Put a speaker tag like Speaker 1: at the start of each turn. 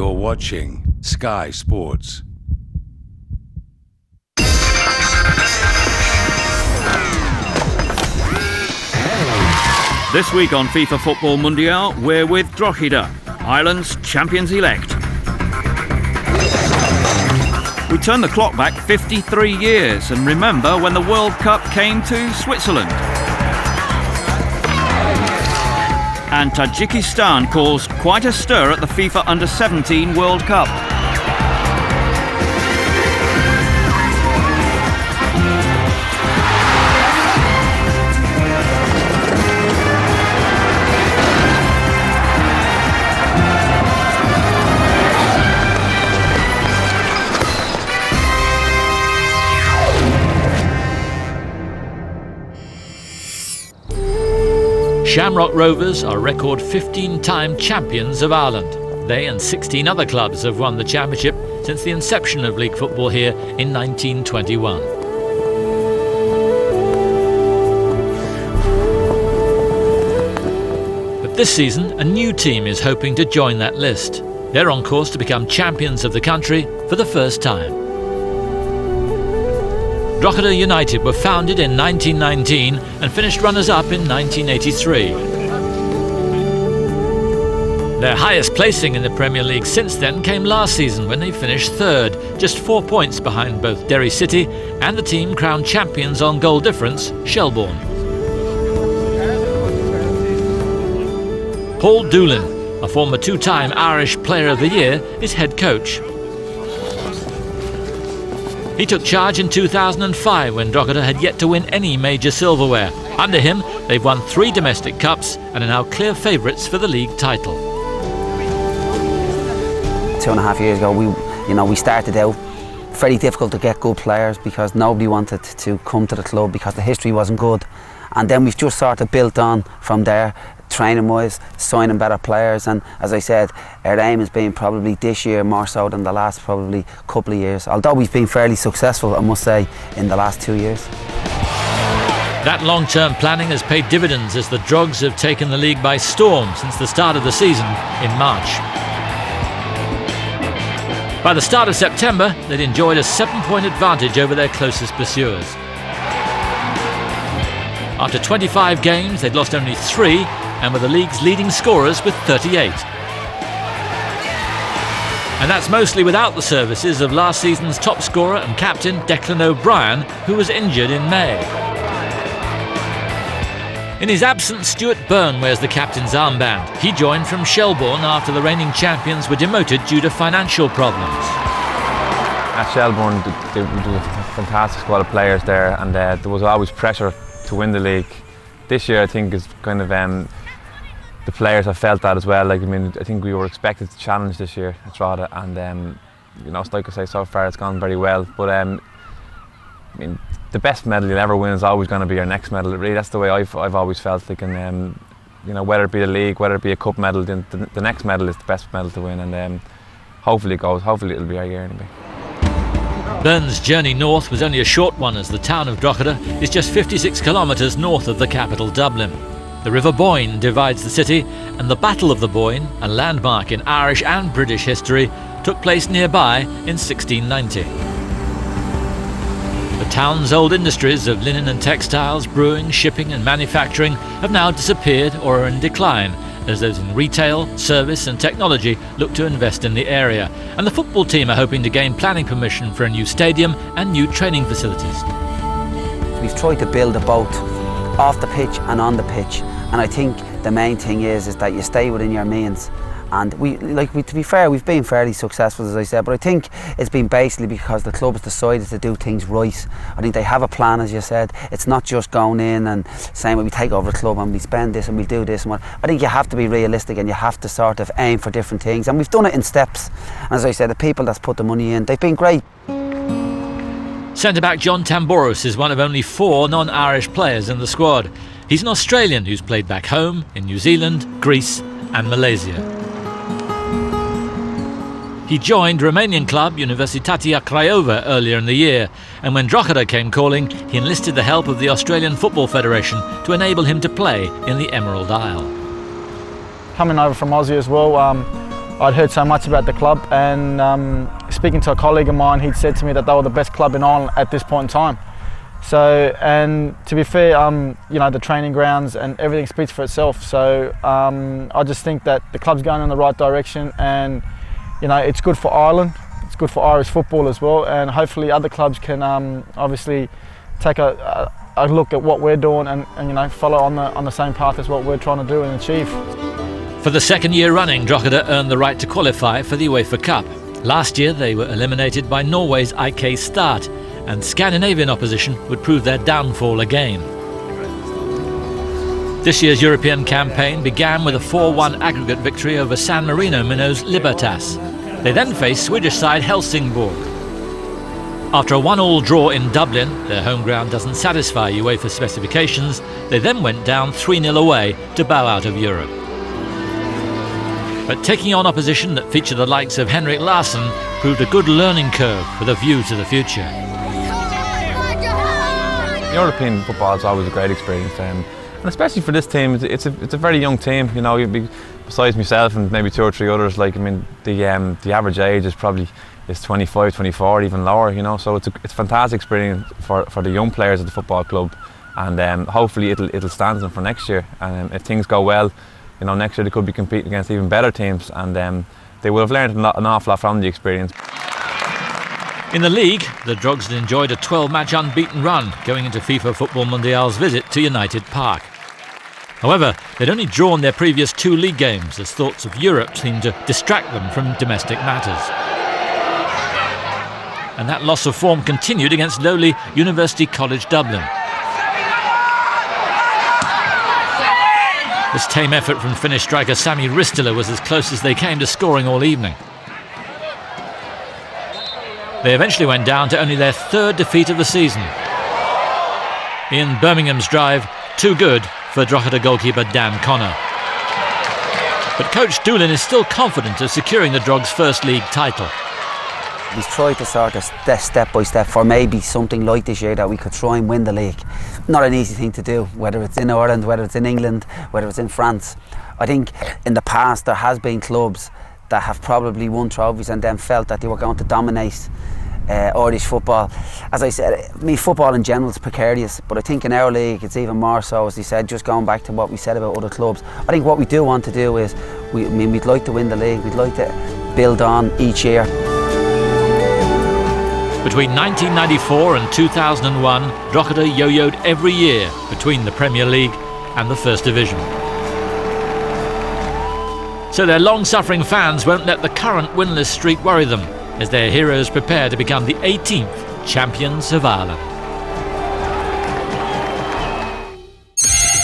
Speaker 1: You're watching Sky Sports.
Speaker 2: This week on FIFA Futbol Mundial, we're with Drogheda, Ireland's champions-elect. We turn the clock back 53 years and remember when the World Cup came to Switzerland. And Tajikistan caused quite a stir at the FIFA Under-17 World Cup.
Speaker 3: Shamrock Rovers are record 15-time champions of Ireland. They and 16 other clubs have won the championship since the inception of league football here in 1921. But this season, a new team is hoping to join that list. They're on course to become champions of the country for the first time. Drogheda United were founded in 1919 and finished runners-up in 1983. Their highest placing in the Premier League since then came last season when they finished third, just 4 points behind both Derry City and the team crowned champions on goal difference, Shelbourne. Paul Doolin, a former two-time Irish Player of the Year, is head coach. He took charge in 2005 when Drogheda had yet to win any major silverware. Under him, they've won 3 domestic cups and are now clear favourites for the league title.
Speaker 4: 2.5 years ago, we started out very difficult to get good players because nobody wanted to come to the club because the history wasn't good. And then we've just sort of built on from there, training wise, signing better players, and as I said, our aim has been probably this year more so than the last probably couple of years, although we've been fairly successful, I must say, in the last 2 years.
Speaker 3: That long-term planning has paid dividends as the Drogs have taken the league by storm since the start of the season in March. By the start of September, they'd enjoyed a 7-point advantage over their closest pursuers. After 25 games, they'd lost only 3 and were the league's leading scorers with 38. And that's mostly without the services of last season's top scorer and captain Declan O'Brien, who was injured in May. In his absence, Stuart Byrne wears the captain's armband. He joined from Shelbourne after the reigning champions were demoted due to financial problems.
Speaker 5: At Shelbourne, there was a fantastic squad of players there, and there was always pressure to win the league. This year I think is kind of the players have felt that as well. I think we were expected to challenge this year at Drogheda, and like I say, so far it's gone very well. But the best medal you'll ever win is always going to be your next medal. Really, that's the way I've always felt. Whether it be the league, whether it be a cup medal, the next medal is the best medal to win, and hopefully it'll be our year anyway.
Speaker 3: Byrne's journey north was only a short one, as the town of Drogheda is just 56 kilometres north of the capital, Dublin. The River Boyne divides the city, and the Battle of the Boyne, a landmark in Irish and British history, took place nearby in 1690. The town's old industries of linen and textiles, brewing, shipping and manufacturing have now disappeared or are in decline, as those in retail, service and technology look to invest in the area. And the football team are hoping to gain planning permission for a new stadium and new training facilities.
Speaker 4: We've tried to build a boat off the pitch and on the pitch, and I think the main thing is that you stay within your means. And to be fair, we've been fairly successful, as I said, but I think it's been basically because the club has decided to do things right. I think they have a plan, as you said. It's not just going in and saying, well, we take over the club and we spend this and we do this and what. I think you have to be realistic and you have to sort of aim for different things, and we've done it in steps. And as I said, the people that's put the money in, they've been great.
Speaker 3: Centre-back John Tamboros is one of only 4 non-Irish players in the squad. He's an Australian who's played back home in New Zealand, Greece and Malaysia. He joined Romanian club Universitatea Craiova earlier in the year, and when Drogheda came calling, he enlisted the help of the Australian Football Federation to enable him to play in the Emerald Isle.
Speaker 6: Coming over from Aussie as well, I'd heard so much about the club, and speaking to a colleague of mine, he'd said to me that they were the best club in Ireland at this point in time. So, and to be fair, you know, the training grounds and everything speaks for itself. So I just think that the club's going in the right direction, and you know, it's good for Ireland, it's good for Irish football as well, and hopefully other clubs can obviously take a look at what we're doing and you know, follow on the same path as what we're trying to do and achieve.
Speaker 3: For the second year running, Drogheda earned the right to qualify for the UEFA Cup. Last year they were eliminated by Norway's IK Start, and Scandinavian opposition would prove their downfall again. This year's European campaign began with a 4-1 aggregate victory over San Marino Minnows Libertas. They then faced Swedish side Helsingborg. After a 1-1 draw in Dublin, their home ground doesn't satisfy UEFA specifications, they then went down 3-0 away to bow out of Europe. But taking on opposition that featured the likes of Henrik Larsson proved a good learning curve with a view to the future.
Speaker 5: European football is always a great experience, and especially for this team, it's a very young team. You know, besides myself and maybe 2 or 3 others, like, I mean, the average age is probably 25, 24, even lower. You know, so it's a fantastic experience for the young players at the football club, and hopefully it'll stand them for next year. And if things go well, you know, next year they could be competing against even better teams, and they will have learned an awful lot from the experience.
Speaker 3: In the league, the Drogs had enjoyed a 12-match unbeaten run going into FIFA Futbol Mundial's visit to United Park. However, they'd only drawn their previous 2 league games as thoughts of Europe seemed to distract them from domestic matters. And that loss of form continued against lowly University College Dublin. This tame effort from Finnish striker Sami Ristila was as close as they came to scoring all evening. They eventually went down to only their 3rd defeat of the season. Ian Birmingham's drive, too good for Drogheda goalkeeper Dan Connor. But coach Doolin is still confident of securing the Drogs' first league title.
Speaker 4: We've tried to sort of step by step for maybe something like this year that we could try and win the league. Not an easy thing to do, whether it's in Ireland, whether it's in England, whether it's in France. I think in the past there has been clubs that have probably won trophies and then felt that they were going to dominate Irish football. As I said, I mean, football in general is precarious, but I think in our league it's even more so, as you said, just going back to what we said about other clubs. I think what we do want to do is, we'd like to win the league, we'd like to build on each year.
Speaker 3: Between 1994 and 2001, Drogheda yo-yoed every year between the Premier League and the First Division. So their long-suffering fans won't let the current winless streak worry them, as their heroes prepare to become the 18th champions of Ireland.